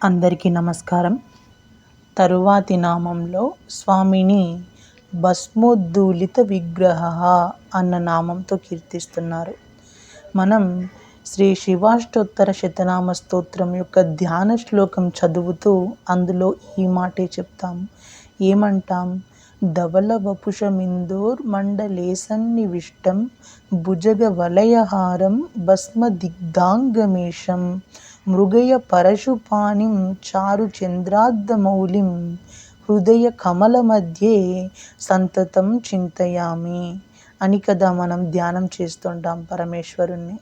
అందరికీ నమస్కారం. తరువాతి నామంలో స్వామిని భస్మోద్ధూళిత విగ్రహ అన్న నామంతో కీర్తిస్తున్నారు. మనం శ్రీ శివాష్టోత్తర శతనామ స్తోత్రం యొక్క ధ్యాన శ్లోకం చదువుతూ అందులో ఈ మాటే చెప్తాం. ఏమంటాం? ధవల వపుషమిందోర్ మండలేసన్నివిష్టం భుజగ వలయహారం భస్మ దిగ్ధాంగమేషం మృగయ పరశుపాణిం చారు చంద్రార్ధమౌళిం హృదయ కమల మధ్యే సంతతం చింతయామి అని కదా మనం ధ్యానం చేస్తుంటాం పరమేశ్వరుణ్ణి.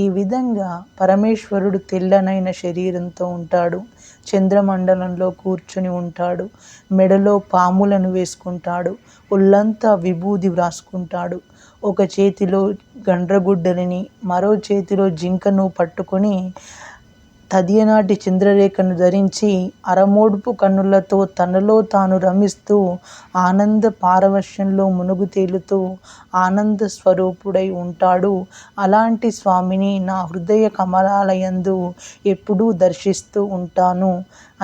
ఈ విధంగా పరమేశ్వరుడు తెల్లనైన శరీరంతో ఉంటాడు, చంద్రమండలంలో కూర్చుని ఉంటాడు, మెడలో పాములను వేసుకుంటాడు, ఒళ్ళంతా విభూది వ్రాసుకుంటాడు, ఒక చేతిలో గండ్రగుడ్డలిని మరో చేతిలో జింకను పట్టుకొని తదియనాటి చంద్రరేఖను ధరించి అరమోడుపు కన్నులతో తనలో తాను రమిస్తూ ఆనంద పారవశ్యంలో మునుగు తేలుతూ ఆనంద స్వరూపుడై ఉంటాడు. అలాంటి స్వామిని నా హృదయ కమలాలయందు ఎప్పుడూ దర్శిస్తూ ఉంటాను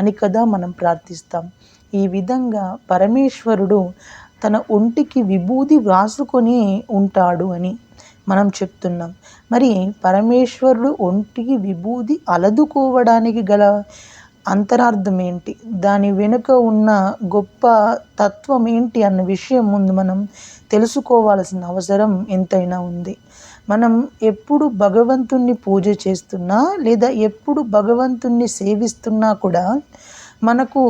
అని కదా మనం ప్రార్థిస్తాం. ఈ విధంగా పరమేశ్వరుడు తన ఒంటికి విభూది వ్రాసుకొని ఉంటాడు అని మనం చెప్తున్నాం. మరి పరమేశ్వరుడు ఒంటికి విభూది అలదుకోవడానికి గల అంతరార్థం ఏంటి, దాని వెనుక ఉన్న గొప్ప తత్వం ఏంటి అన్న విషయం ముందు మనం తెలుసుకోవాల్సిన అవసరం ఎంతైనా ఉంది. మనం ఎప్పుడు భగవంతుణ్ణి పూజ చేస్తున్నా లేదా ఎప్పుడు భగవంతుణ్ణి సేవిస్తున్నా కూడా మనకు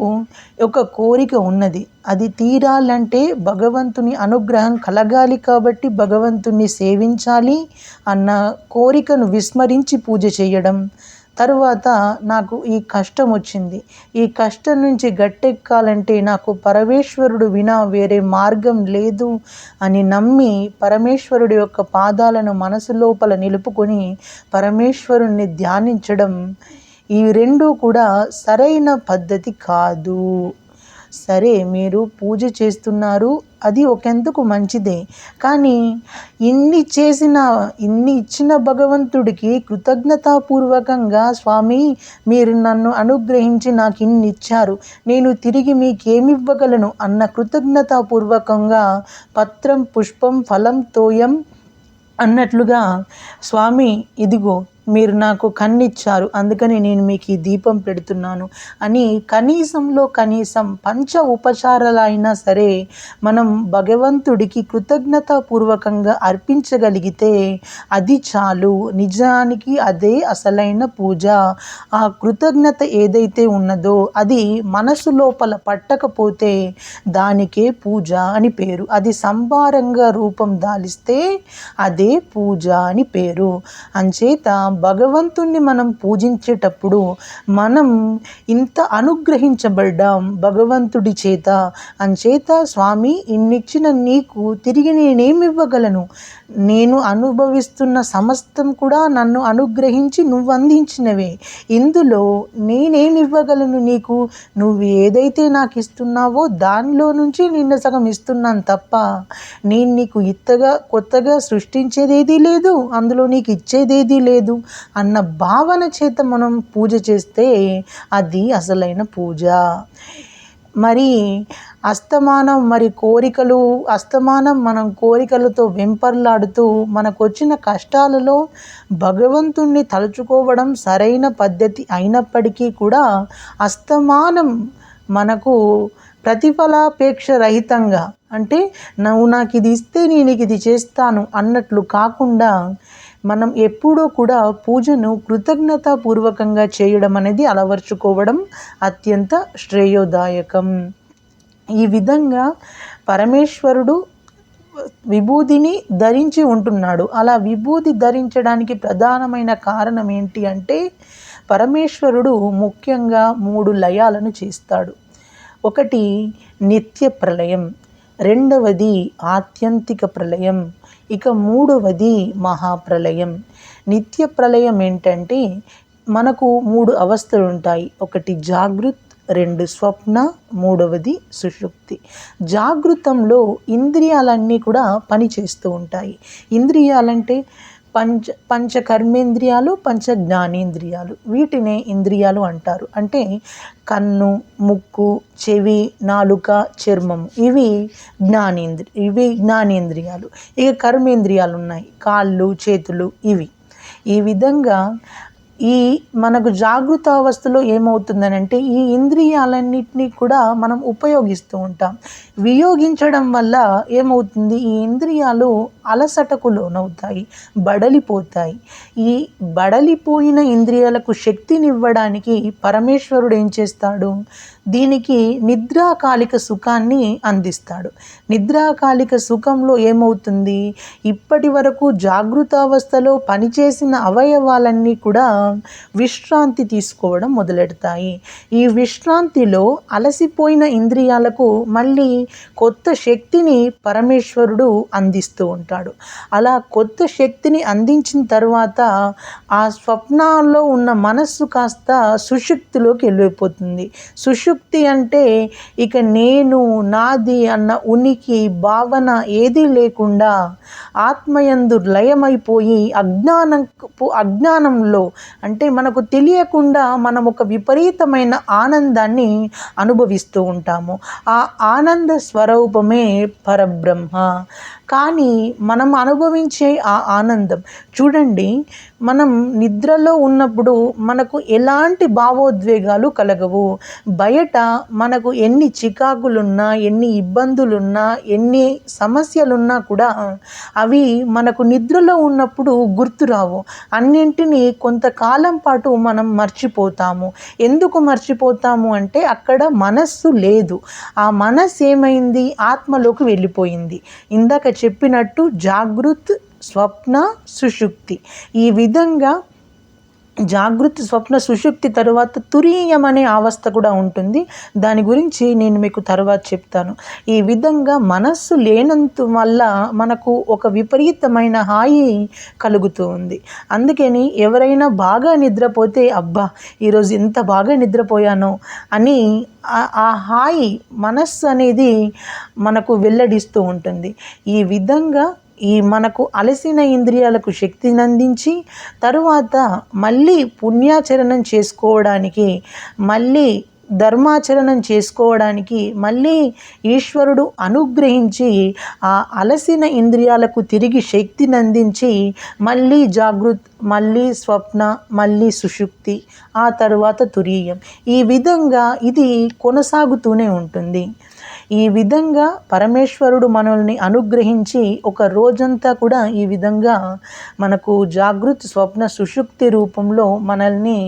ఒక కోరిక ఉన్నది. అది తీరాలంటే భగవంతుని అనుగ్రహం కలగాలి కాబట్టి భగవంతుణ్ణి సేవించాలి అన్న కోరికను విస్మరించి పూజ చేయడం. తరువాత నాకు ఈ కష్టం వచ్చింది, ఈ కష్టం నుంచి గట్టెక్కాలంటే నాకు పరమేశ్వరుడు వినా వేరే మార్గం లేదు అని నమ్మి పరమేశ్వరుడి యొక్క పాదాలను మనసు లోపల నిలుపుకొని పరమేశ్వరుణ్ణి ధ్యానించడం, ఈ రెండూ కూడా సరైన పద్ధతి కాదు. సరే, మీరు పూజ చేస్తున్నారు, అది ఒకందుకు మంచిదే. కానీ ఇన్ని ఇచ్చిన భగవంతుడికి కృతజ్ఞతాపూర్వకంగా స్వామి మీరు నన్ను అనుగ్రహించి నాకు ఇన్ని ఇచ్చారు, నేను తిరిగి మీకేమివ్వగలను అన్న కృతజ్ఞతాపూర్వకంగా పత్రం పుష్పం ఫలం తోయం అన్నట్లుగా స్వామి ఇదిగో మీరు నాకు కన్నిచ్చారు, అందుకని నేను మీకు ఈ దీపం పెడుతున్నాను అని కనీసంలో కనీసం పంచ ఉపచారాలైనా సరే మనం భగవంతుడికి కృతజ్ఞతాపూర్వకంగా అర్పించగలిగితే అది చాలు. నిజానికి అదే అసలైన పూజ. ఆ కృతజ్ఞత ఏదైతే ఉన్నదో అది మనసు లోపల పట్టకపోతే దానికే పూజ అని పేరు. అది సంభారంగా రూపం దాలిస్తే అదే పూజ అని పేరు. అంచేత భగవంతుణ్ణి మనం పూజించేటప్పుడు మనం ఇంత అనుగ్రహించబడ్డాం భగవంతుడి చేత. అంచేత స్వామి ఇన్నిచ్చిన నీకు తిరిగి నేనేమివ్వగలను, నేను అనుభవిస్తున్న సమస్తం కూడా నన్ను అనుగ్రహించి నువ్వు అందించినవే, ఇందులో నేనేమివ్వగలను నీకు, నువ్వు ఏదైతే నాకు ఇస్తున్నావో దానిలో నుంచి నిన్న సగం ఇస్తున్నాను తప్ప నేను నీకు కొత్తగా సృష్టించేదేదీ లేదు, అందులో నీకు ఇచ్చేదేదీ లేదు అన్న భావన చేత మనం పూజ చేస్తే అది అసలైన పూజ. మరి మనం కోరికలతో వెంపర్లాడుతూ మనకు వచ్చిన కష్టాలలో భగవంతుణ్ణి తలుచుకోవడం సరైన పద్ధతి అయినప్పటికీ కూడా అస్తమానం మనకు ప్రతిఫలాపేక్ష రహితంగా, అంటే నువ్వు నాకు ఇది ఇస్తే నేను ఇది చేస్తాను అన్నట్లు కాకుండా మనం ఎప్పుడూ కూడా పూజను కృతజ్ఞతాపూర్వకంగా చేయడం అనేది అలవర్చుకోవడం అత్యంత శ్రేయోదాయకం. ఈ విధంగా పరమేశ్వరుడు విభూదిని ధరించి ఉంటున్నాడు. అలా విభూది ధరించడానికి ప్రధానమైన కారణం ఏంటి అంటే పరమేశ్వరుడు ముఖ్యంగా 3 లయాలను చేస్తాడు. ఒకటి నిత్య ప్రళయం, రెండవది ఆత్యంతిక ప్రళయం, ఇక మూడవది మహాప్రళయం. నిత్య ప్రళయం ఏంటంటే మనకు 3 అవస్థలు ఉంటాయి. ఒకటి జాగృత్, 2 స్వప్న, మూడవది సుషుప్తి. జాగృతంలో ఇంద్రియాలన్నీ కూడా పనిచేస్తూ ఉంటాయి. ఇంద్రియాలంటే పంచ కర్మేంద్రియాలు, పంచ జ్ఞానేంద్రియాలు, వీటినే ఇంద్రియాలు అంటారు. అంటే కన్ను, ముక్కు, చెవి, నాలుక, చర్మము, ఇవి జ్ఞానేంద్రియాలు. ఇక కర్మేంద్రియాలు ఉన్నాయి, కాళ్ళు, చేతులు, ఇవి. ఈ విధంగా మనకు జాగృత అవస్థలో ఏమవుతుందనంటే ఈ ఇంద్రియాలన్నిటినీ కూడా మనం ఉపయోగిస్తూ ఉంటాం. వియోగించడం వల్ల ఏమవుతుంది, ఈ ఇంద్రియాలు అలసటకు లోనవుతాయి, బడలిపోతాయి. ఈ బడలిపోయిన ఇంద్రియాలకు శక్తినివ్వడానికి పరమేశ్వరుడు ఏం చేస్తాడు, దీనికి నిద్రాకాలిక సుఖాన్ని అందిస్తాడు. నిద్రాకాలిక సుఖంలో ఏమవుతుంది, ఇప్పటి వరకు జాగృతావస్థలో పనిచేసిన అవయవాలన్నీ కూడా విశ్రాంతి తీసుకోవడం మొదలెడతాయి. ఈ విశ్రాంతిలో అలసిపోయిన ఇంద్రియాలకు మళ్ళీ కొత్త శక్తిని పరమేశ్వరుడు అందిస్తూ ఉంటాడు. అలా కొత్త శక్తిని అందించిన తర్వాత ఆ స్వప్నాల్లో ఉన్న మనస్సు కాస్త సుషుప్తిలోకి వెళ్ళిపోతుంది. సుషుప్తి అంటే ఇక నేను, నాది అన్న ఉనికి భావన ఏదీ లేకుండా ఆత్మయందు లయమైపోయి అజ్ఞానంలో అంటే మనకు తెలియకుండా మనం ఒక విపరీతమైన ఆనందాన్ని అనుభవిస్తూ ఉంటాము. ఆ ఆనంద స్వరూపమే పరబ్రహ్మ. కానీ మనం అనుభవించే ఆ ఆనందం చూడండి, మనం నిద్రలో ఉన్నప్పుడు మనకు ఎలాంటి భావోద్వేగాలు కలగవు. బయట మనకు ఎన్ని చికాకులున్నా, ఎన్ని ఇబ్బందులున్నా, ఎన్ని సమస్యలున్నా కూడా అవి మనకు నిద్రలో ఉన్నప్పుడు గుర్తురావు. అన్నింటినీ కొంతకాలం పాటు మనం మర్చిపోతాము. ఎందుకు మర్చిపోతాము అంటే అక్కడ మనస్సు లేదు. ఆ మనస్సు ఏమైంది, ఆత్మలోకి వెళ్ళిపోయింది. ఇందాక చెప్పినట్టు జాగృత్, స్వప్న, సుషుప్తి. ఈ విధంగా జాగృతి, స్వప్న, సుషుప్తి తరువాత తురీయం అనే అవస్థ కూడా ఉంటుంది. దాని గురించి నేను మీకు తర్వాత చెప్తాను. ఈ విధంగా మనస్సు లేనంత వల్ల మనకు ఒక విపరీతమైన హాయి కలుగుతూ ఉంది. అందుకని ఎవరైనా బాగా నిద్రపోతే అబ్బా ఈరోజు ఎంత బాగా నిద్రపోయానో అని ఆ హాయి మనస్సు అనేది మనకు వెల్లడిస్తూ ఉంటుంది. ఈ విధంగా మనకు అలసిన ఇంద్రియాలకు శక్తిని అందించి తరువాత మళ్ళీ పుణ్యాచరణం చేసుకోవడానికి, మళ్ళీ ధర్మాచరణం చేసుకోవడానికి మళ్ళీ ఈశ్వరుడు అనుగ్రహించి ఆ అలసిన ఇంద్రియాలకు తిరిగి శక్తిని అందించి మళ్ళీ జాగృత్, మళ్ళీ స్వప్న, మళ్ళీ సుషుప్తి, ఆ తరువాత తురీయం. ఈ విధంగా ఇది కొనసాగుతూనే ఉంటుంది. ఈ విధంగా పరమేశ్వరుడు మనల్ని అనుగ్రహించి ఒక రోజంతా కూడా ఈ విధంగా మనకు జాగృతి, స్వప్న, సుషుప్తి రూపంలో మనల్ని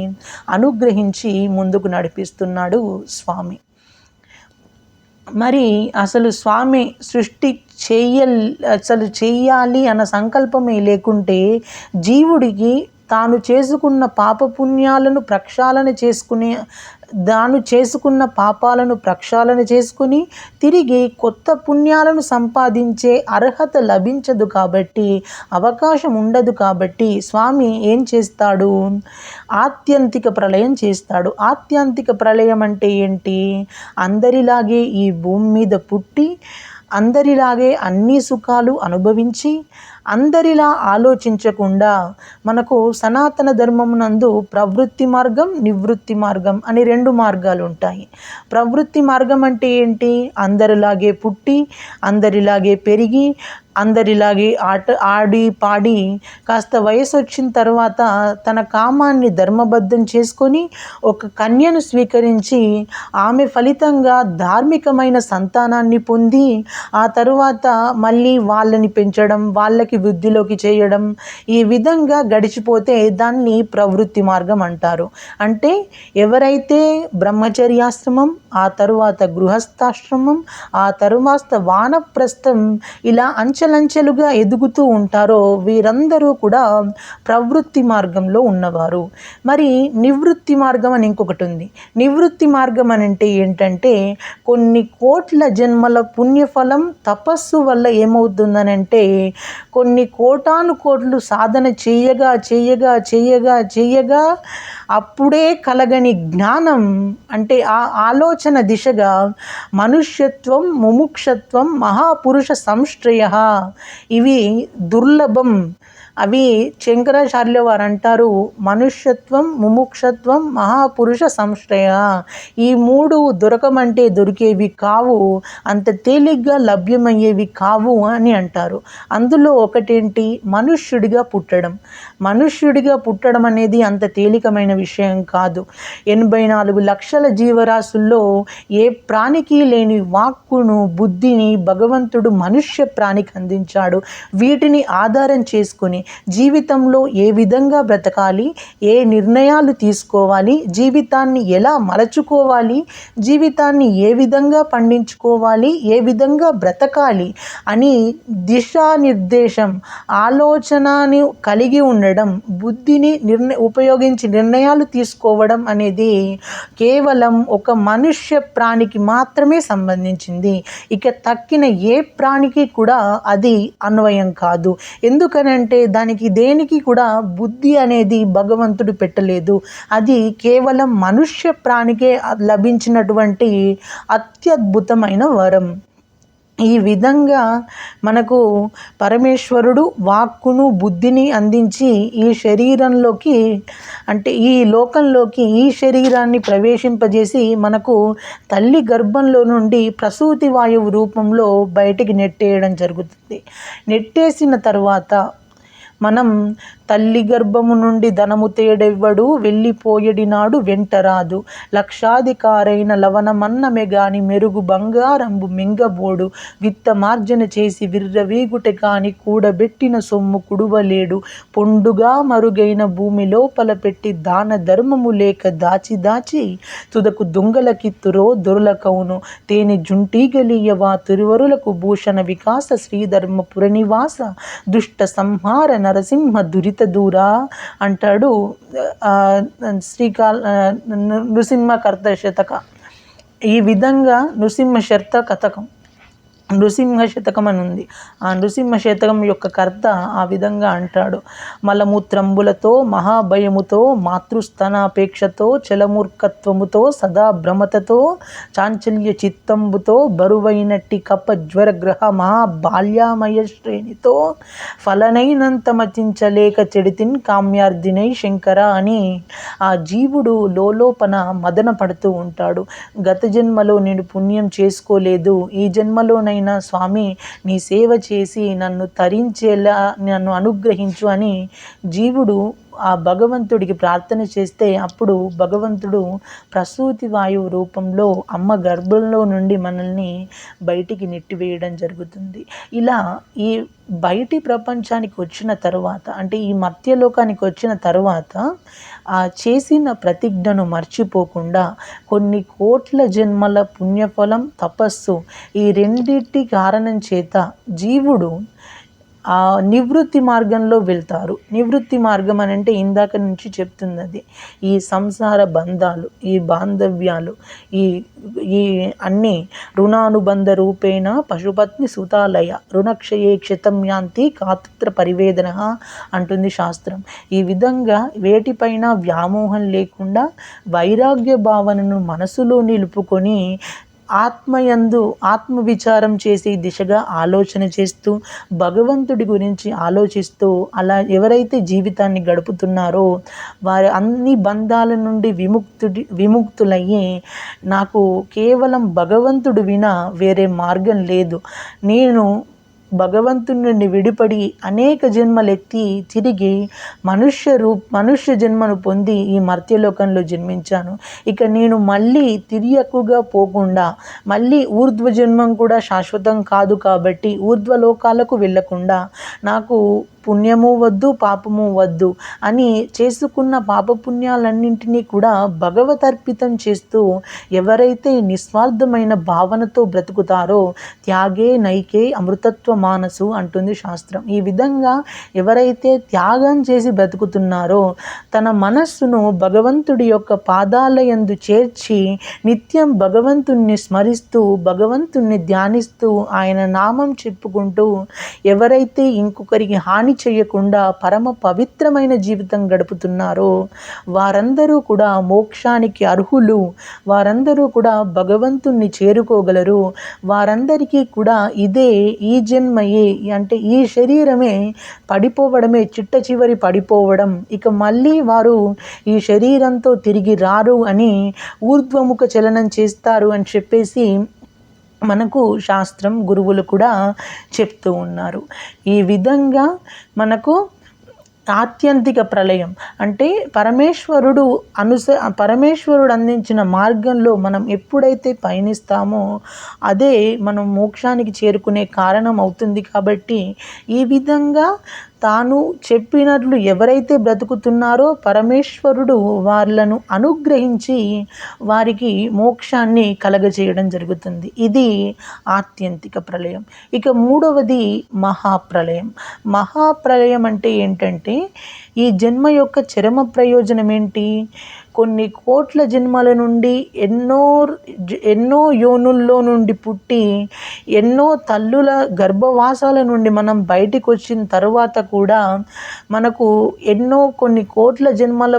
అనుగ్రహించి ముందుకు నడిపిస్తున్నాడు స్వామి. మరి అసలు స్వామి సృష్టి చెయ్యాలి అన్న సంకల్పమే లేకుంటే జీవుడికి తాను చేసుకున్న పాపపుణ్యాలను చేసుకున్న పాపాలను ప్రక్షాళన చేసుకుని తిరిగి కొత్త పుణ్యాలను సంపాదించే అర్హత లభించదు కాబట్టి, అవకాశం ఉండదు కాబట్టి స్వామి ఏం చేస్తాడు, ఆత్యంతిక ప్రళయం చేస్తాడు. ఆత్యంతిక ప్రళయం అంటే ఏంటి, అందరిలాగే ఈ భూమి మీద పుట్టి అందరిలాగే అన్ని సుఖాలు అనుభవించి అందరిలా ఆలోచించకుండా మనకు సనాతన ధర్మమునందు ప్రవృత్తి మార్గం, నివృత్తి మార్గం అని 2 మార్గాలు ఉంటాయి. ప్రవృత్తి మార్గం అంటే ఏంటి, అందరిలాగే పుట్టి అందరిలాగే పెరిగి అందరిలాగే ఆడి పాడి కాస్త వయసు వచ్చిన తర్వాత తన కామాన్ని ధర్మబద్ధం చేసుకొని ఒక కన్యను స్వీకరించి ఆమె ఫలితంగా ధార్మికమైన సంతానాన్ని పొంది ఆ తరువాత మళ్ళీ వాళ్ళని పెంచడం, వాళ్ళకి వృద్ధిలోకి చేయడం, ఈ విధంగా గడిచిపోతే దాన్ని ప్రవృత్తి మార్గం అంటారు. అంటే ఎవరైతే బ్రహ్మచర్యాశ్రమం, ఆ తరువాత గృహస్థాశ్రమం, ఆ తరువాత వానప్రస్థం ఇలా అంచెలంచెలుగా ఎదుగుతూ ఉంటారో వీరందరూ కూడా ప్రవృత్తి మార్గంలో ఉన్నవారు. మరి నివృత్తి మార్గం అని ఇంకొకటి ఉంది. నివృత్తి మార్గం అని అంటే ఏంటంటే కొన్ని కోట్ల జన్మల పుణ్యఫలం తపస్సు వల్ల ఏమవుతుందనంటే కొన్ని కోటాను కోట్లు సాధన చేయగా అప్పుడే కలగని జ్ఞానం అంటే ఆ ఆలోచన దిశగా మనుష్యత్వం, ముముక్షత్వం, మహాపురుష సంశ్రయ ఇవి దుర్లభం అవి శంకరాచార్యుల వారు అంటారు, మనుష్యత్వం, ముముక్షత్వం, మహాపురుష సంశ్రయ. ఈ మూడు దొరకమంటే దొరికేవి కావు, అంత తేలిగ్గా లభ్యమయ్యేవి కావు అని అంటారు. అందులో ఒకటేంటి, మనుష్యుడిగా పుట్టడం. మనుష్యుడిగా పుట్టడం అనేది అంత తేలికమైన విషయం కాదు. 84 లక్షల జీవరాశుల్లో ఏ ప్రాణికి లేని వాక్కును, బుద్ధిని భగవంతుడు మనుష్య ప్రాణికి అందించాడు. వీటిని ఆధారం చేసుకుని జీవితంలో ఏ విధంగా బ్రతకాలి, ఏ నిర్ణయాలు తీసుకోవాలి, జీవితాన్ని ఎలా మలచుకోవాలి, జీవితాన్ని ఏ విధంగా పండించుకోవాలి, ఏ విధంగా బ్రతకాలి అని దిశానిర్దేశం, ఆలోచనని కలిగి ఉండడం, బుద్ధిని ఉపయోగించి నిర్ణయాలు తీసుకోవడం అనేది కేవలం ఒక మనుష్య ప్రాణికి మాత్రమే సంబంధించింది. ఇక తక్కిన ఏ ప్రాణికి కూడా అది అన్వయం కాదు. ఎందుకనంటే దానికి దేనికి కూడా బుద్ధి అనేది భగవంతుడు పెట్టలేదు. అది కేవలం మనుష్య ప్రాణికే లభించినటువంటి అత్యద్భుతమైన వరం. ఈ విధంగా మనకు పరమేశ్వరుడు వాక్కును, బుద్ధిని అందించి ఈ శరీరంలోకి, అంటే ఈ లోకంలోకి ఈ శరీరాన్ని ప్రవేశింపజేసి మనకు తల్లి గర్భంలో నుండి ప్రసూతి వాయువు రూపంలో బయటికి నెట్టేయడం జరుగుతుంది. నెట్టేసిన తర్వాత మనం తల్లి గర్భము నుండి ధనము తేడెవ్వడు, వెళ్ళిపోయడినాడు వెంటరాదు, లక్షాధికారైన లవణమన్నమే గాని మెరుగు బంగారంబు మింగబోడు, విత్తమార్జన చేసి విర్రవీగుట కాని కూడబెట్టిన సొమ్ము కుడువలేడు, పొండుగా మరుగైన భూమి లోపల పెట్టి దాన ధర్మము లేక దాచి దాచి తుదకు దొంగలకిత్తురో దొరలకౌను, తేనె జుంటీగలియవా తిరువరులకు భూషణ వికాస శ్రీధర్మపుర నివాస దుష్ట సంహార నరసింహ దురిత దూరా అంటాడు నృసింహకర్త శతక. ఈ విధంగా నృసింహ శతకం అని ఉంది. ఆ నృసింహ శతకం యొక్క కర్త ఆ విధంగా అంటాడు, మలమూత్రంబులతో మహాభయముతో మాతృస్థనాపేక్షతో చలమూర్ఖత్వముతో సదా భ్రమతతో చాంచల్య చిత్తంబుతో బరువైనట్టి కప జ్వరగ్రహ మహాబాల్యామయ శ్రేణితో ఫలనైనంత మతించలేక చెడితిన్ కామ్యార్థినై శంకర అని ఆ జీవుడు లోపన మదన పడుతూ ఉంటాడు. గత జన్మలో నేను పుణ్యం చేసుకోలేదు, ఈ జన్మలోనైనా స్వామి నీ సేవ చేసి నన్ను తరించేలా నన్ను అనుగ్రహించు అని జీవుడు ఆ భగవంతుడికి ప్రార్థన చేస్తే అప్పుడు భగవంతుడు ప్రసూతి వాయువు రూపంలో అమ్మ గర్భంలో నుండి మనల్ని బయటికి నెట్టివేయడం జరుగుతుంది. ఇలా ఈ బయటి ప్రపంచానికి వచ్చిన తర్వాత, అంటే ఈ మర్త్యలోకానికి వచ్చిన తర్వాత ఆ చేసిన ప్రతిజ్ఞను మర్చిపోకుండా కొన్ని కోట్ల జన్మల పుణ్యఫలం, తపస్సు ఈ రెండింటి కారణం చేత జీవుడు ఆ నివృత్తి మార్గంలో వెళ్తారు. నివృత్తి మార్గం అని అంటే ఇందాక నుంచి చెప్తున్నది ఈ సంసార బంధాలు, ఈ బాంధవ్యాలు, ఈ అన్నీ రుణానుబంధ రూపేణ పశుపత్ని సుతాలయ రుణక్షయే క్షతం యాంతి కాతత్ర పరివేదన అంటుంది శాస్త్రం. ఈ విధంగా వేటిపైన వ్యామోహం లేకుండా వైరాగ్య భావనను మనసులో నిలుపుకొని ఆత్మవిచారం చేసే దిశగా ఆలోచన చేస్తూ భగవంతుడి గురించి ఆలోచిస్తూ అలా ఎవరైతే జీవితాన్ని గడుపుతున్నారో వారి అన్ని బంధాల నుండి విముక్తులయ్యి నాకు కేవలం భగవంతుడు వినా వేరే మార్గం లేదు, నేను భగవంతుని నుండి విడిపడి అనేక జన్మలెత్తి తిరిగి మనుష్య జన్మను పొంది ఈ మర్త్యలోకంలో జన్మించాను, ఇక నేను మళ్ళీ తిరియకుగా పోకుండా మళ్ళీ ఊర్ధ్వ జన్మం కూడా శాశ్వతం కాదు కాబట్టి ఊర్ధ్వలోకాలకు వెళ్ళకుండా నాకు పుణ్యము వద్దు, పాపము వద్దు అని చేసుకున్న పాపపుణ్యాలన్నింటినీ కూడా భగవతర్పితం చేస్తూ ఎవరైతే నిస్వార్థమైన భావనతో బ్రతుకుతారో త్యాగే నైకే అమృతత్వ మానసు అంటుంది శాస్త్రం. ఈ విధంగా ఎవరైతే త్యాగం చేసి బ్రతుకుతున్నారో తన మనస్సును భగవంతుడి యొక్క పాదాల యందు చేర్చి నిత్యం భగవంతుణ్ణి స్మరిస్తూ భగవంతుణ్ణి ధ్యానిస్తూ ఆయన నామం చెప్పుకుంటూ ఎవరైతే ఇంకొకరికి హాని చేయకుండా పరమ పవిత్రమైన జీవితం గడుపుతున్నారో వారందరూ కూడా మోక్షానికి అర్హులు, వారందరూ కూడా భగవంతుణ్ణి చేరుకోగలరు. వారందరికీ కూడా ఇదే ఈ జన్మ జన్మయే, అంటే ఈ శరీరమే పడిపోవడమే, చిట్ట చివరి పడిపోవడం, ఇక మళ్ళీ వారు ఈ శరీరంతో తిరిగి రారు అని ఊర్ధ్వముఖ చలనం చేస్తారు అని చెప్పేసి మనకు శాస్త్రం, గురువులు కూడా చెప్తూ ఉన్నారు. ఈ విధంగా మనకు ఆత్యంతిక ప్రళయం అంటే పరమేశ్వరుడు అందించిన మార్గంలో మనం ఎప్పుడైతే పయనిస్తామో అదే మనం మోక్షానికి చేరుకునే కారణం అవుతుంది. కాబట్టి ఈ విధంగా తాను చెప్పినట్లు ఎవరైతే బ్రతుకుతున్నారో పరమేశ్వరుడు వాళ్ళను అనుగ్రహించి వారికి మోక్షాన్ని కలగజేయడం జరుగుతుంది. ఇది ఆత్యంతిక ప్రళయం. ఇక మూడవది మహాప్రళయం. మహాప్రళయం అంటే ఏంటంటే ఈ జన్మ యొక్క చరమ ప్రయోజనం ఏంటి? కొన్ని కోట్ల జన్మల నుండి ఎన్నో యోనుల్లో నుండి పుట్టి ఎన్నో తల్లుల గర్భవాసాల నుండి మనం బయటికి వచ్చిన తర్వాత కూడా మనకు కొన్ని కోట్ల జన్మల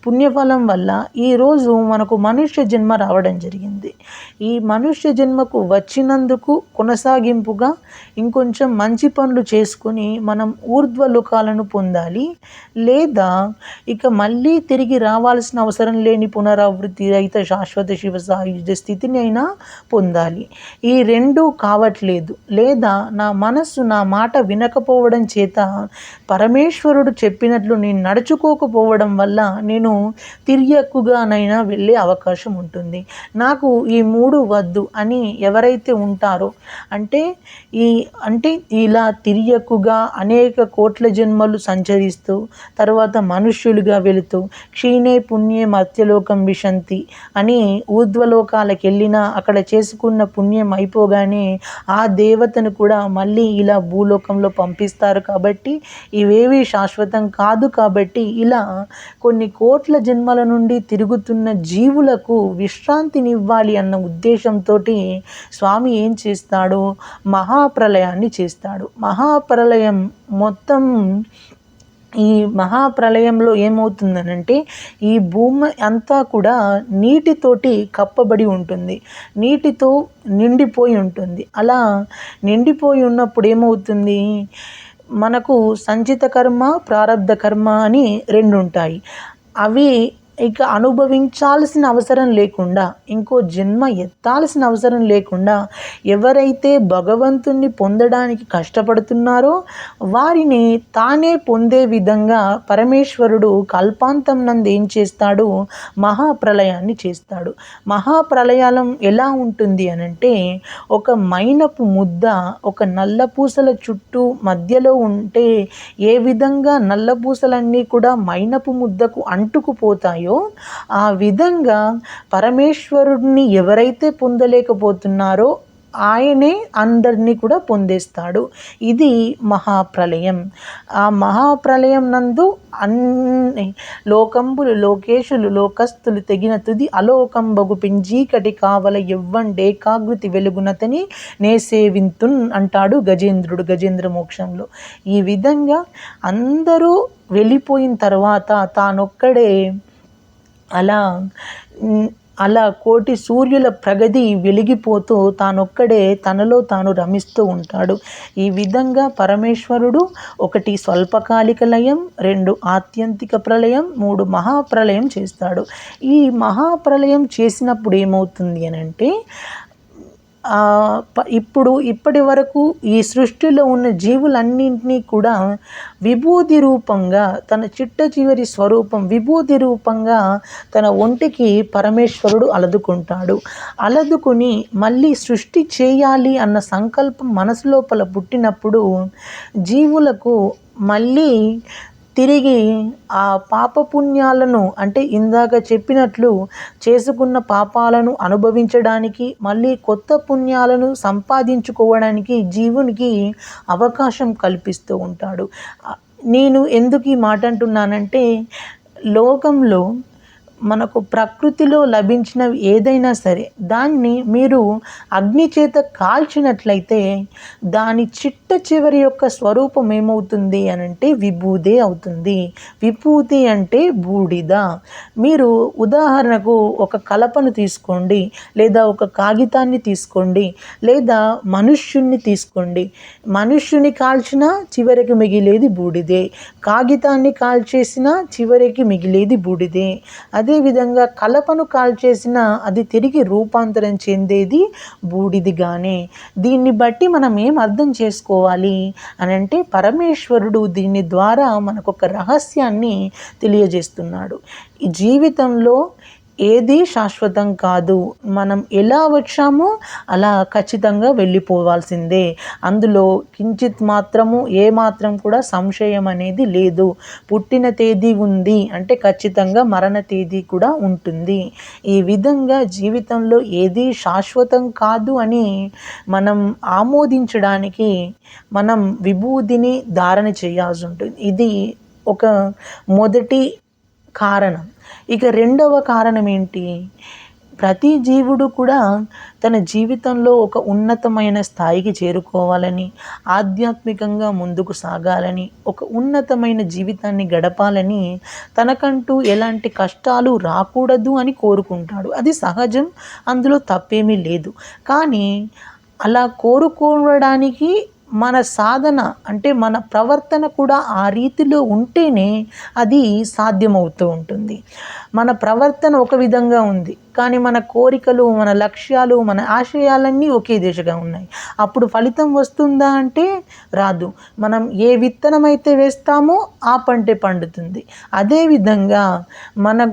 పుణ్యఫలం వల్ల ఈరోజు మనకు మనుష్య జన్మ రావడం జరిగింది. ఈ మనుష్య జన్మకు వచ్చినందుకు కొనసాగింపుగా ఇంకొంచెం మంచి పనులు చేసుకుని మనం ఊర్ధ్వలోకాలను పొందాలి, లేదా ఇక మళ్ళీ తిరిగి రావాల్సిన అవసరం లేని పునరావృత్తి రహిత శాశ్వత శివ సాయుధ స్థితిని అయినా పొందాలి. ఈ రెండూ కావట్లేదు, లేదా నా మనస్సు నా మాట వినకపోవడం చేత పరమేశ్వరుడు చెప్పినట్లు నేను నడుచుకోకపోవడం వల్ల నేను తిర్యక్కుగానైనా వెళ్ళే అవకాశం ఉంటుంది. నాకు ఈ మూడు వద్దు అని ఎవరైతే ఉంటారో అంటే ఇలా తిర్యక్కుగా అనేక కోట్ల జన్మలు సంచరిస్తూ తర్వాత మనుష్యులుగా వెళుతూ క్షీణే పుణ్యే మర్త్యలోకం విశంతి అని ఊర్ధ్వలోకాలకు వెళ్ళినా అక్కడ చేసుకున్న పుణ్యం అయిపోగానే ఆ దేవతను కూడా మళ్ళీ ఇలా భూలోకంలో పంపిస్తారు. కాబట్టి ఇవేవి శాశ్వతం కాదు. కాబట్టి ఇలా కొన్ని కోట్ల జన్మల నుండి తిరుగుతున్న జీవులకు విశ్రాంతినివ్వాలి అన్న ఉద్దేశంతో స్వామి ఏం చేస్తాడో మహాప్రళయాన్ని చేస్తాడు. మహాప్రళయం మొత్తం ఈ మహాప్రళయంలో ఏమవుతుందనంటే ఈ భూమి అంతా కూడా నీటితోటి కప్పబడి ఉంటుంది, నీటితో నిండిపోయి ఉంటుంది. అలా నిండిపోయి ఉన్నప్పుడు ఏమవుతుంది, మనకు సంచిత కర్మ, ప్రారబ్ధ కర్మ అని రెండు ఉంటాయి. అవి ఇక అనుభవించాల్సిన అవసరం లేకుండా, ఇంకో జన్మ ఎత్తాల్సిన అవసరం లేకుండా ఎవరైతే భగవంతుణ్ణి పొందడానికి కష్టపడుతున్నారో వారిని తానే పొందే విధంగా పరమేశ్వరుడు కల్పాంతం నందు ఏం చేస్తాడు, మహాప్రళయాన్ని చేస్తాడు. మహాప్రళయాలం ఎలా ఉంటుంది అనంటే ఒక మైనపు ముద్ద ఒక నల్లపూసల చుట్టూ మధ్యలో ఉంటే ఏ విధంగా నల్లపూసలన్నీ కూడా మైనపు ముద్దకు అంటుకుపోతాయో ఆ విధంగా పరమేశ్వరుడిని ఎవరైతే పొందలేకపోతున్నారో ఆయనే అందరినీ కూడా పొందేస్తాడు. ఇది మహాప్రళయం. ఆ మహాప్రళయం నందు అన్ని లోకంబులు లోకేశులు లోకస్తులు తెగిన తుది అలోకంబగు పింజీకటి కావల ఎవ్వండేకాకృతి వెలుగునతని నే సేవింతున్ అంటాడు గజేంద్రుడు గజేంద్ర మోక్షంలో. ఈ విధంగా అందరూ వెళ్ళిపోయిన తర్వాత తానొక్కడే అలా కోటి సూర్యుల ప్రగతి వెలిగిపోతూ తానొక్కడే తనలో తాను రమిస్తూ ఉంటాడు. ఈ విధంగా పరమేశ్వరుడు ఒకటి స్వల్పకాలిక లయం, రెండు ఆత్యంతిక ప్రళయం, మూడు మహాప్రళయం చేస్తాడు. ఈ మహాప్రళయం చేసినప్పుడు ఏమవుతుంది అనంటే ఇప్పటి వరకు ఈ సృష్టిలో ఉన్న జీవులన్నింటినీ కూడా విభూతి రూపంగా తన చిట్ట చివరి స్వరూపం విభూతి రూపంగా తన ఒంటికి పరమేశ్వరుడు అలదుకుంటాడు. అలదుకుని మళ్ళీ సృష్టి చేయాలి అన్న సంకల్పం మనసు లోపల పుట్టినప్పుడు జీవులకు మళ్ళీ తిరిగి ఆ పాపపుణ్యాలను అంటే ఇందాక చెప్పినట్లు చేసుకున్న పాపాలను అనుభవించడానికి మళ్ళీ కొత్త పుణ్యాలను సంపాదించుకోవడానికి జీవునికి అవకాశం కల్పిస్తూ ఉంటాడు. నేను ఎందుకు ఈ మాట అంటున్నానంటే లోకంలో మనకు ప్రకృతిలో లభించినవి ఏదైనా సరే దాన్ని మీరు అగ్ని చేత కాల్చినట్లయితే దాని చిట్ట చివరి యొక్క స్వరూపం ఏమవుతుంది అని అంటే విభూదే అవుతుంది. విభూతి అంటే బూడిద. మీరు ఉదాహరణకు ఒక కలపను తీసుకోండి, లేదా ఒక కాగితాన్ని తీసుకోండి, లేదా మనుష్యుణ్ణి తీసుకోండి. మనుష్యుని కాల్చినా చివరికి మిగిలేది బూడిదే, కాగితాన్ని కాల్చేసినా చివరికి మిగిలేది బూడిదే. అదేవిధంగా కలపను కాల్చేసిన అది తిరిగి రూపాంతరం చెందేది బూడిదిగానే. దీన్ని బట్టి మనం ఏం అర్థం చేసుకోవాలి అని అంటే పరమేశ్వరుడు దీని ద్వారా మనకు ఒక రహస్యాన్ని తెలియజేస్తున్నాడు. ఈ జీవితంలో ఏది శాశ్వతం కాదు. మనం ఎలా వచ్చామో అలా ఖచ్చితంగా వెళ్ళిపోవాల్సిందే. అందులో కించిత్ మాత్రము ఏ మాత్రం కూడా సంశయం అనేది లేదు. పుట్టిన తేదీ ఉంది అంటే ఖచ్చితంగా మరణ తేదీ కూడా ఉంటుంది. ఈ విధంగా జీవితంలో ఏది శాశ్వతం కాదు అని మనం ఆమోదించడానికి మనం విభూతిని ధారణ చేయాల్సి ఉంటుంది. ఇది ఒక మొదటి కారణం. ఇక రెండవ కారణం ఏంటి? ప్రతి జీవుడు కూడా తన జీవితంలో ఒక ఉన్నతమైన స్థాయికి చేరుకోవాలని, ఆధ్యాత్మికంగా ముందుకు సాగాలని, ఒక ఉన్నతమైన జీవితాన్ని గడపాలని, తనకంటూ ఎలాంటి కష్టాలు రాకూడదు అని కోరుకుంటాడు. అది సహజం, అందులో తప్పేమీ లేదు. కానీ అలా కోరుకోవడానికి మన సాధన అంటే మన ప్రవర్తన కూడా ఆ రీతిలో ఉంటేనే అది సాధ్యమవుతూ ఉంటుంది. మన ప్రవర్తన ఒక విధంగా ఉంది, కానీ మన కోరికలు, మన లక్ష్యాలు, మన ఆశయాలన్నీ ఒకే దిశగా ఉన్నాయి. అప్పుడు ఫలితం వస్తుందా అంటే రాదు. మనం ఏ విత్తనం అయితే వేస్తామో ఆ పంటే పండుతుంది. అదేవిధంగా మన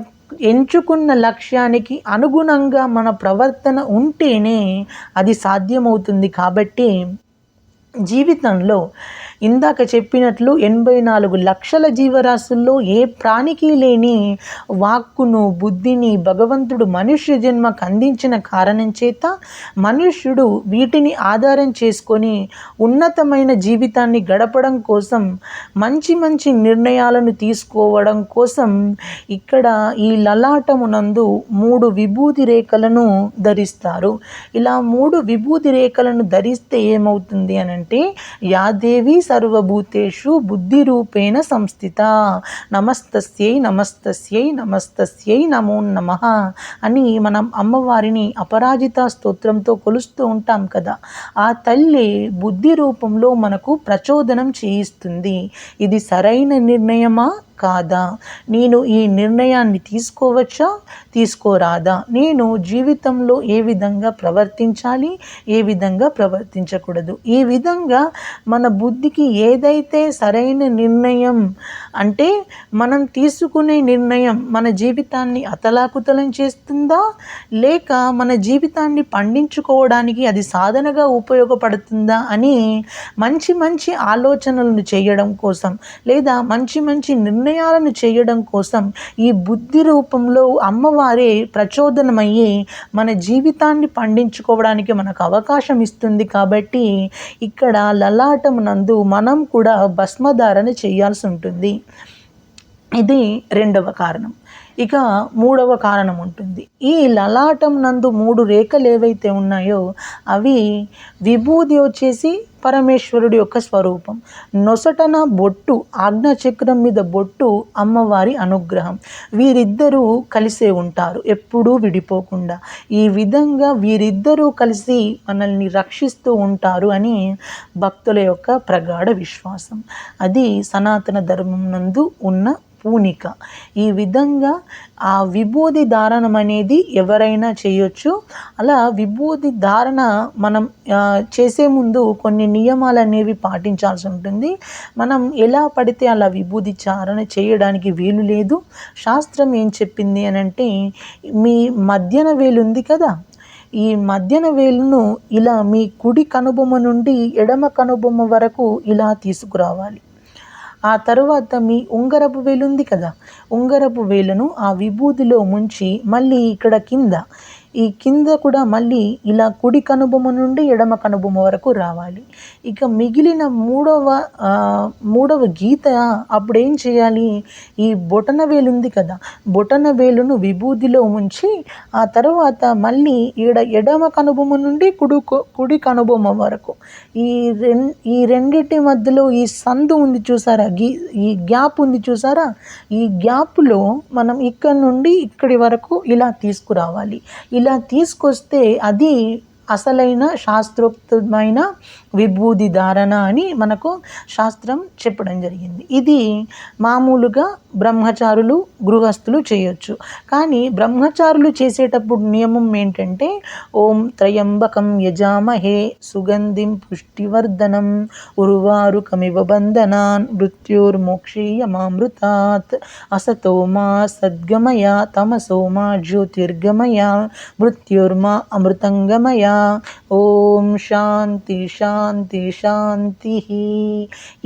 ఎంచుకున్న లక్ష్యానికి అనుగుణంగా మన ప్రవర్తన ఉంటేనే అది సాధ్యమవుతుంది. కాబట్టి జీవితంలో ఇందాక చెప్పినట్లు 84 లక్షల జీవరాశుల్లో ఏ ప్రాణికి లేని వాక్కును, బుద్ధిని భగవంతుడు మనుష్య జన్మకు అందించిన కారణం చేత మనుష్యుడు వీటిని ఆధారం చేసుకొని ఉన్నతమైన జీవితాన్ని గడపడం కోసం, మంచి మంచి నిర్ణయాలను తీసుకోవడం కోసం ఇక్కడ ఈ లలాటమునందు 3 విభూతి రేఖలను ధరిస్తారు. ఇలా 3 విభూతి రేఖలను ధరిస్తే ఏమవుతుంది అని అంటే యాదేవి సర్వభూతేషు బుద్ధి రూపేణ సంస్థిత నమస్తస్యై నమస్తస్యై నమస్తస్యై నమో నమః అని మనం అమ్మవారిని అపరాజిత స్తోత్రంతో కొలుస్తూ ఉంటాం కదా. ఆ తల్లి బుద్ధి రూపంలో మనకు ప్రచోదనం చేయిస్తుంది. ఇది సరైన నిర్ణయమా కాదా, నేను ఈ నిర్ణయాన్ని తీసుకోవచ్చా తీసుకోరాదా, నేను జీవితంలో ఏ విధంగా ప్రవర్తించాలి, ఏ విధంగా ప్రవర్తించకూడదు. ఈ విధంగా మన బుద్ధికి ఏదైతే సరైన నిర్ణయం అంటే మనం తీసుకునే నిర్ణయం మన జీవితాన్ని అతలాకుతలం చేస్తుందా, లేక మన జీవితాన్ని పండించుకోవడానికి అది సాధనగా ఉపయోగపడుతుందా అని మంచి మంచి ఆలోచనలను చేయడం కోసం, లేదా మంచి మంచి నిర్ణయాలను చేయడం కోసం ఈ బుద్ధి రూపంలో అమ్మవారే ప్రచోదనమయ్యి మన జీవితాన్ని పండించుకోవడానికి మనకు అవకాశం ఇస్తుంది. కాబట్టి ఇక్కడ లలాటం నందు మనం కూడా భస్మధారణ చేయాల్సి ఉంటుంది. ఇది రెండవ కారణం. ఇక మూడవ కారణం ఉంటుంది. ఈ లలాటం నందు 3 రేఖలు ఏవైతే ఉన్నాయో అవి విభూది వచ్చేసి పరమేశ్వరుడి యొక్క స్వరూపం, నొసటన బొట్టు, ఆజ్ఞాచక్రం మీద బొట్టు అమ్మవారి అనుగ్రహం. వీరిద్దరూ కలిసే ఉంటారు ఎప్పుడూ విడిపోకుండా. ఈ విధంగా వీరిద్దరూ కలిసి మనల్ని రక్షిస్తూ ఉంటారు అని భక్తుల యొక్క ప్రగాఢ విశ్వాసం. అది సనాతన ధర్మం నందు ఉన్న పూనిక. ఈ విధంగా ఆ విభూది ధారణం అనేది ఎవరైనా చేయొచ్చు. అలా విభూది ధారణ మనం చేసే ముందు కొన్ని నియమాలు అనేవి పాటించాల్సి ఉంటుంది. మనం ఎలా పడితే అలా విభూది ధారణ చేయడానికి వీలు లేదు. శాస్త్రం ఏం చెప్పింది అని అంటే, మీ మధ్యన వేలు ఉంది కదా, ఈ మధ్యన వేలును ఇలా మీ కుడి కనుబొమ్మ నుండి ఎడమ కనుబొమ్మ వరకు ఇలా తీసుకురావాలి. ఆ తర్వాత మీ ఉంగరపు వేలు ఉంది కదా, ఉంగరపు వేలును ఆ విభూతిలో ముంచి మళ్ళీ ఇక్కడ కింద ఈ కింద కూడా మళ్ళీ ఇలా కుడి కనుబొమ్మ నుండి ఎడమ కనుబొమ్మ వరకు రావాలి. ఇక మిగిలిన మూడవ గీత అప్పుడు ఏం చేయాలి, ఈ బొటన వేలు ఉంది కదా, బొటన వేలును విభూదిలో ఉంచి ఆ తర్వాత మళ్ళీ ఎడమ కనుబొమ్మ నుండి కుడి కనుబొమ్మ వరకు ఈ రెండిటి మధ్యలో ఈ సందు ఉంది చూసారా, ఈ గ్యాప్ ఉంది చూసారా, ఈ గ్యాప్లో మనం ఇక్కడ నుండి ఇక్కడి వరకు ఇలా తీసుకురావాలి. ఇలా తీసుకొస్తే అది అసలైన శాస్త్రోక్తమైన విభూది ధారణ అని మనకు శాస్త్రం చెప్పడం జరిగింది. ఇది మామూలుగా బ్రహ్మచారులు గృహస్థులు చేయొచ్చు. కానీ బ్రహ్మచారులు చేసేటప్పుడు నియమం ఏంటంటే, ఓం త్రయంబకం యజామహే సుగంధిం పుష్టివర్ధనం ఉర్వారుకమివ బంధనాన్ మృత్యోర్మోక్షీయమామృతాత్ అసతోమా సద్గమయ తమసోమా జ్యోతిర్గమయ మృత్యోర్మా అమృతంగమయ. ఓం శాంతి శాంతి శాంతి.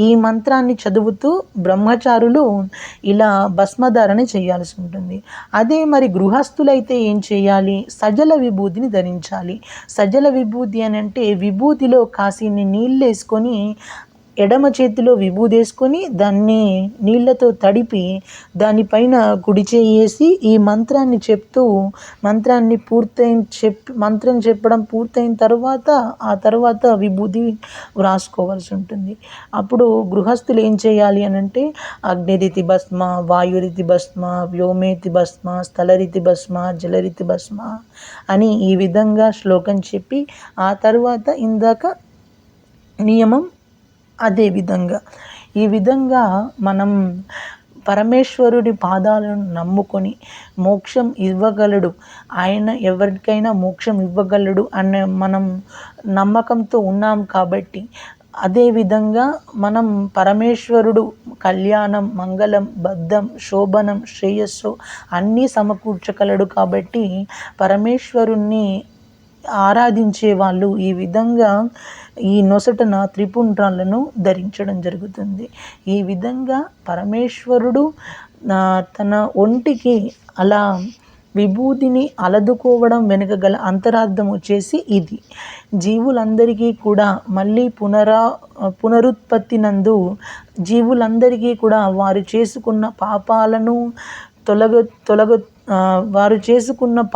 ఈ మంత్రాన్ని చదువుతూ బ్రహ్మచారులు ఇలా భస్మధారణ చేయాల్సి ఉంటుంది. అదే మరి గృహస్థులైతే ఏం చేయాలి, సజల విభూతిని ధరించాలి. సజల విభూతి అని అంటే విభూతిలో కాసిన్ని నీళ్ళు వేసుకొని ఎడమ చేతిలో విభూది వేసుకొని దాన్ని నీళ్ళతో తడిపి దానిపైన కుడి చేసి ఈ మంత్రాన్ని చెప్తూ మంత్రం చెప్పడం పూర్తయిన తర్వాత ఆ తర్వాత విభూది వ్రాసుకోవాల్సి ఉంటుంది. అప్పుడు గృహస్థులు ఏం చేయాలి అని అంటే, అగ్నిరితి భస్మ, వాయురితి భస్మ, వ్యోమేతి భస్మ, స్థలరితి భస్మ, జలరితి భస్మ అని ఈ విధంగా శ్లోకం చెప్పి ఆ తర్వాత ఇందాక నియమం అదే విధంగా ఈ విధంగా మనం పరమేశ్వరుడి పాదాలను నమ్ముకొని మోక్షం ఇవ్వగలడు, ఆయన ఎవరికైనా మోక్షం ఇవ్వగలడు అనే మనం నమ్మకంతో ఉన్నాం కాబట్టి, అదేవిధంగా మనం పరమేశ్వరుడు కళ్యాణం, మంగళం, బద్ధం, శోభనం, శ్రేయస్సు అన్నీ సమకూర్చగలడు కాబట్టి పరమేశ్వరుణ్ణి ఆరాధించే వాళ్ళు ఈ విధంగా ఈ నొసటన త్రిపుండ్రాలను ధరించడం జరుగుతుంది. ఈ విధంగా పరమేశ్వరుడు తన ఒంటికి అలా విభూతిని అలదుకోవడం వెనుక గల అంతరార్థం వచ్చేసి ఇది. జీవులందరికీ కూడా మళ్ళీ పునరుత్పత్తి నందు జీవులందరికీ కూడా వారు చేసుకున్న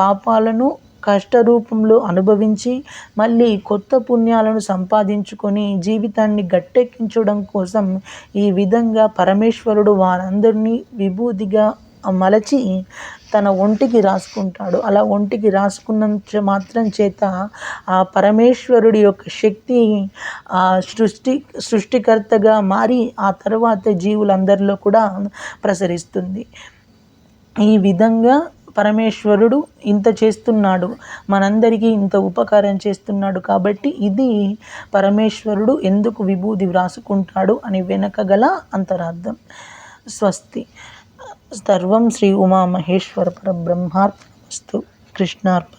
పాపాలను కష్టరూపంలో అనుభవించి మళ్ళీ కొత్త పుణ్యాలను సంపాదించుకొని జీవితాన్ని గట్టెక్కించడం కోసం ఈ విధంగా పరమేశ్వరుడు వారందరినీ విభూతిగా మలచి తన ఒంటికి రాసుకుంటాడు. అలా ఒంటికి రాసుకున్నంత మాత్రం చేత ఆ పరమేశ్వరుడి యొక్క శక్తి ఆ సృష్టికర్తగా మారి ఆ తర్వాత జీవులందరిలో కూడా ప్రసరిస్తుంది. ఈ విధంగా పరమేశ్వరుడు ఇంత చేస్తున్నాడు, మనందరికీ ఇంత ఉపకారం చేస్తున్నాడు కాబట్టి ఇది పరమేశ్వరుడు ఎందుకు విభూది వ్రాసుకుంటాడు అని వెనక గల అంతరార్థం. స్వస్తి. సర్వం శ్రీ ఉమామహేశ్వర పరబ్రహ్మార్పణమస్తు. కృష్ణార్పణ.